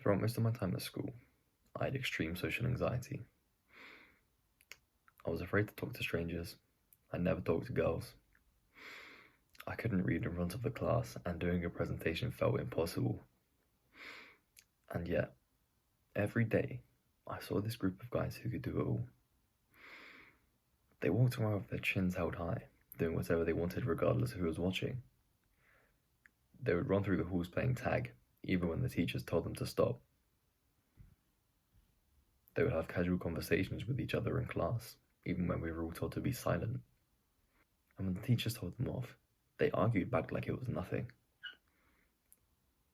Throughout most of my time at school, I had extreme social anxiety. I was afraid to talk to strangers. I never talked to girls. I couldn't read in front of the class, and doing a presentation felt impossible. And yet, every day, I saw this group of guys who could do it all. They walked around with their chins held high, doing whatever they wanted regardless of who was watching. They would run through the halls playing tag, even when the teachers told them to stop. They would have casual conversations with each other in class, even when we were all told to be silent. And when the teachers told them off, they argued back like it was nothing.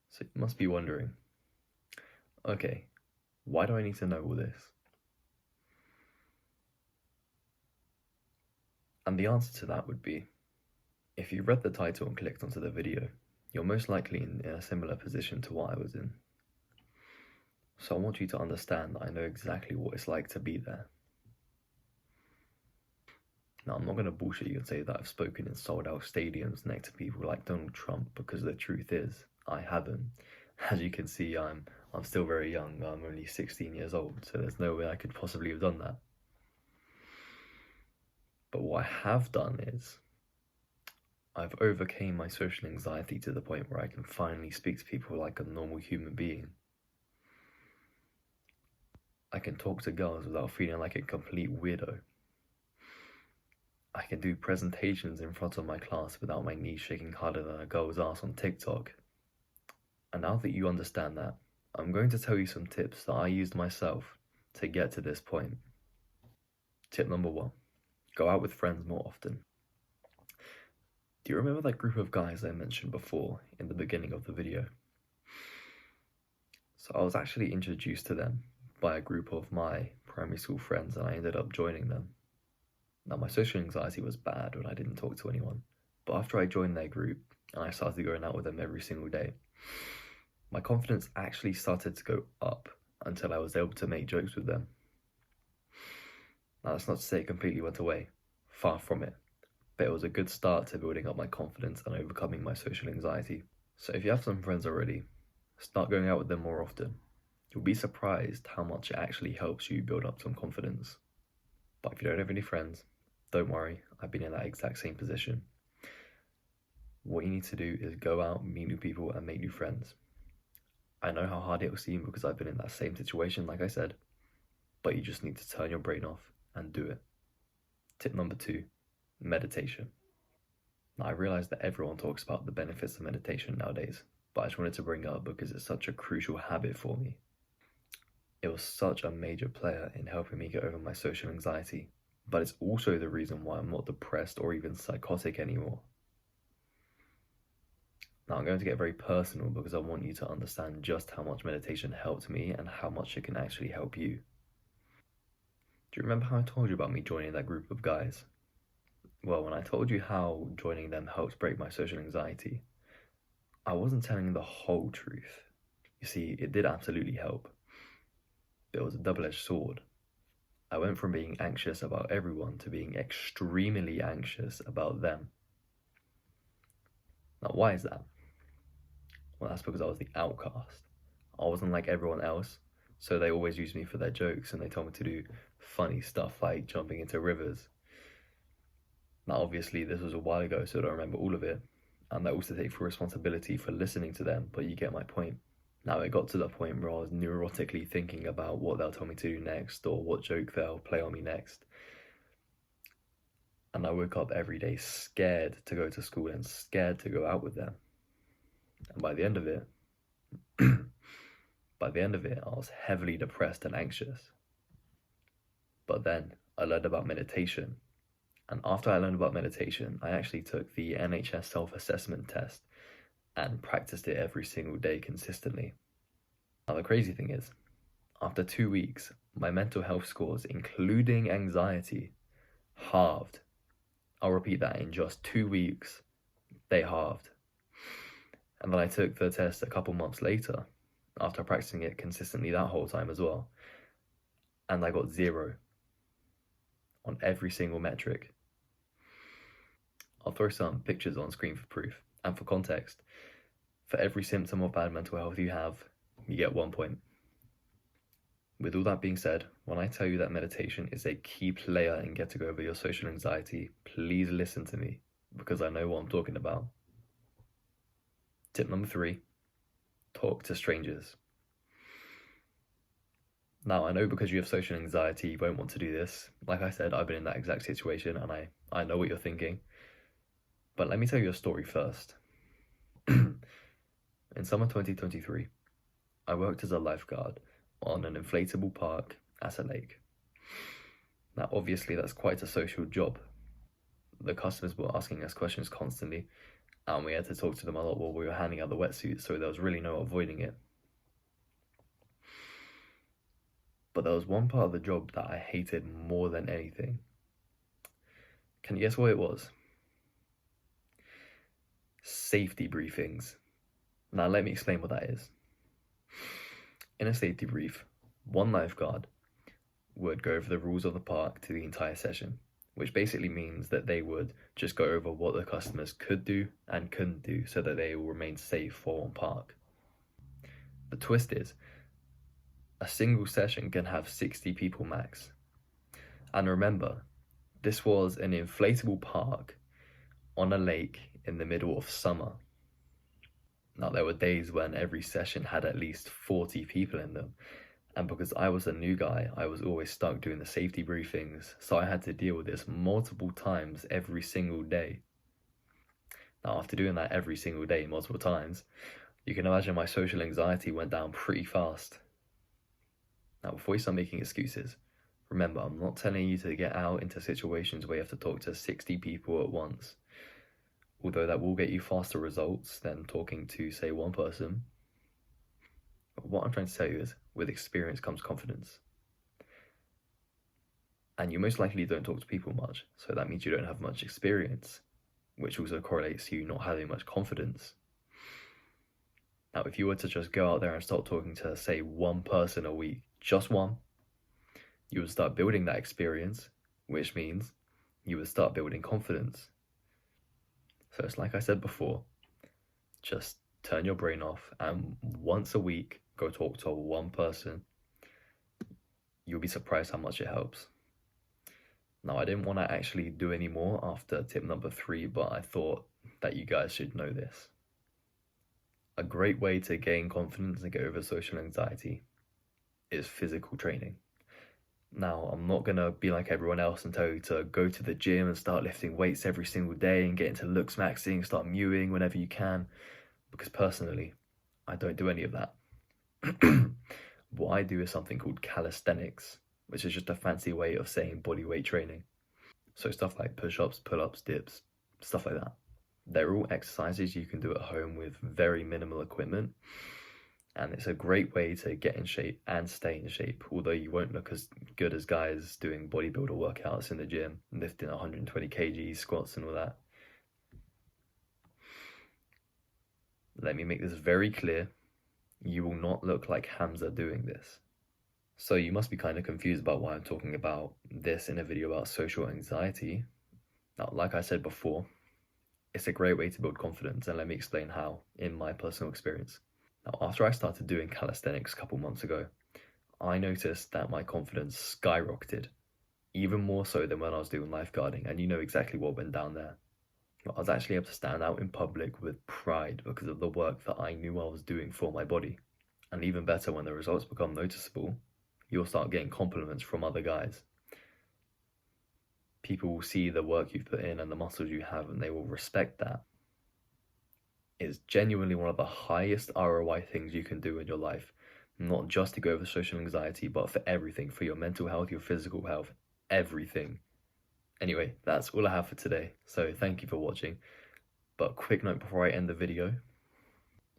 So you must be wondering, okay, why do I need to know all this? And the answer to that would be, if you read the title and clicked onto the video, you're most likely in a similar position to what I was in. So I want you to understand that I know exactly what it's like to be there. Now, I'm not going to bullshit you and say that I've spoken in sold-out stadiums next to people like Donald Trump, because the truth is, I haven't. As you can see, I'm still very young. I'm only 16 years old, so there's no way I could possibly have done that. But what I have done is, I've overcame my social anxiety to the point where I can finally speak to people like a normal human being. I can talk to girls without feeling like a complete weirdo. I can do presentations in front of my class without my knees shaking harder than a girl's ass on TikTok. And now that you understand that, I'm going to tell you some tips that I used myself to get to this point. Tip number 1, go out with friends more often. Do you remember that group of guys I mentioned before in the beginning of the video? So I was actually introduced to them by a group of my primary school friends, and I ended up joining them. Now, my social anxiety was bad when I didn't talk to anyone, but after I joined their group and I started going out with them every single day, my confidence actually started to go up until I was able to make jokes with them. Now, that's not to say it completely went away, far from it, but it was a good start to building up my confidence and overcoming my social anxiety. So if you have some friends already, start going out with them more often. You'll be surprised how much it actually helps you build up some confidence. But if you don't have any friends, don't worry, I've been in that exact same position. What you need to do is go out, meet new people, and make new friends. I know how hard it will seem because I've been in that same situation, like I said, but you just need to turn your brain off and do it. Tip number 2, meditation. Now, I realize that everyone talks about the benefits of meditation nowadays, but I just wanted to bring it up because it's such a crucial habit for me. It was such a major player in helping me get over my social anxiety, but it's also the reason why I'm not depressed or even psychotic anymore. Now, I'm going to get very personal because I want you to understand just how much meditation helped me and how much it can actually help you. Do you remember how I told you about me joining that group of guys? Well, when I told you how joining them helped break my social anxiety, I wasn't telling the whole truth. You see, it did absolutely help. But it was a double-edged sword. I went from being anxious about everyone to being extremely anxious about them. Now, why is that? Well, that's because I was the outcast. I wasn't like everyone else, so they always used me for their jokes and they told me to do funny stuff like jumping into rivers. Now, obviously, this was a while ago, so I don't remember all of it, and I also take full responsibility for listening to them, but you get my point. Now, it got to the point where I was neurotically thinking about what they'll tell me to do next or what joke they'll play on me next. And I woke up every day scared to go to school and scared to go out with them. And by the end of it, I was heavily depressed and anxious. But then I learned about meditation. And after I learned about meditation, I actually took the NHS self-assessment test and practiced it every single day consistently. Now, the crazy thing is, after 2 weeks, my mental health scores, including anxiety, halved. I'll repeat that, in just 2 weeks, they halved. And then I took the test a couple months later, after practicing it consistently that whole time as well, and I got 0 on every single metric. I'll throw some pictures on screen for proof, and for context, for every symptom of bad mental health you have, you get 1 point. With all that being said, when I tell you that meditation is a key player in getting over your social anxiety, please listen to me, because I know what I'm talking about. Tip number 3, talk to strangers. Now, I know because you have social anxiety, you won't want to do this. Like I said, I've been in that exact situation, and I know what you're thinking. But let me tell you a story first. In summer 2023, I worked as a lifeguard on an inflatable park at a lake. Now, obviously, that's quite a social job. The customers were asking us questions constantly, and we had to talk to them a lot while we were handing out the wetsuits, so there was really no avoiding it. But there was one part of the job that I hated more than anything. Can you guess what it was? Safety briefings. Now let me explain what that is. In a safety brief, one lifeguard would go over the rules of the park to the entire session, which basically means that they would just go over what the customers could do and couldn't do so that they will remain safe for on park. The twist is, a single session can have 60 people max. And remember, this was an inflatable park on a lake in the middle of summer. Now, there were days when every session had at least 40 people in them. And because I was a new guy, I was always stuck doing the safety briefings. So I had to deal with this multiple times every single day. Now, after doing that every single day, multiple times, you can imagine my social anxiety went down pretty fast. Now, before you start making excuses, remember, I'm not telling you to get out into situations where you have to talk to 60 people at once. Although that will get you faster results than talking to, say, one person. But what I'm trying to tell you is, with experience comes confidence. And you most likely don't talk to people much, so that means you don't have much experience, which also correlates to you not having much confidence. Now, if you were to just go out there and start talking to, say, one person a week, just one, you would start building that experience, which means you would start building confidence. So it's like I said before, just turn your brain off and once a week, go talk to one person. You'll be surprised how much it helps. Now, I didn't want to actually do any more after tip number 3, but I thought that you guys should know this. A great way to gain confidence and get over social anxiety is physical training. Now, I'm not going to be like everyone else and tell you to go to the gym and start lifting weights every single day and get into looks maxing, start mewing whenever you can, because personally, I don't do any of that. What I do is something called calisthenics, which is just a fancy way of saying body weight training. So stuff like push-ups, pull-ups, dips, stuff like that. They're all exercises you can do at home with very minimal equipment. And it's a great way to get in shape and stay in shape, although you won't look as good as guys doing bodybuilder workouts in the gym, lifting 120 kg squats and all that. Let me make this very clear. You will not look like Hamza doing this. So you must be kind of confused about why I'm talking about this in a video about social anxiety. Now, like I said before, it's a great way to build confidence, and let me explain how in my personal experience. Now, after I started doing calisthenics a couple months ago, I noticed that my confidence skyrocketed, even more so than when I was doing lifeguarding, and you know exactly what went down there. I was actually able to stand out in public with pride because of the work that I knew I was doing for my body. And even better, when the results become noticeable, you'll start getting compliments from other guys. People will see the work you've put in and the muscles you have, and they will respect that. It's genuinely one of the highest ROI things you can do in your life, not just to go over social anxiety, but for everything, for your mental health, your physical health, everything. Anyway, that's all I have for today, so thank you for watching. But quick note before I end the video,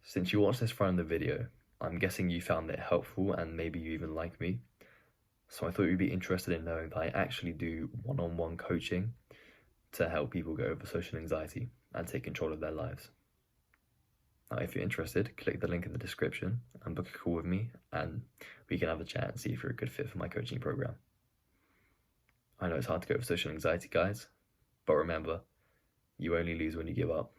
since you watched this far in the video, I'm guessing you found it helpful and maybe you even like me. So I thought you'd be interested in knowing that I actually do one-on-one coaching to help people go over social anxiety and take control of their lives. Now, if you're interested, click the link in the description and book a call with me, and we can have a chat and see if you're a good fit for my coaching program. I know it's hard to go over social anxiety, guys, but remember, you only lose when you give up.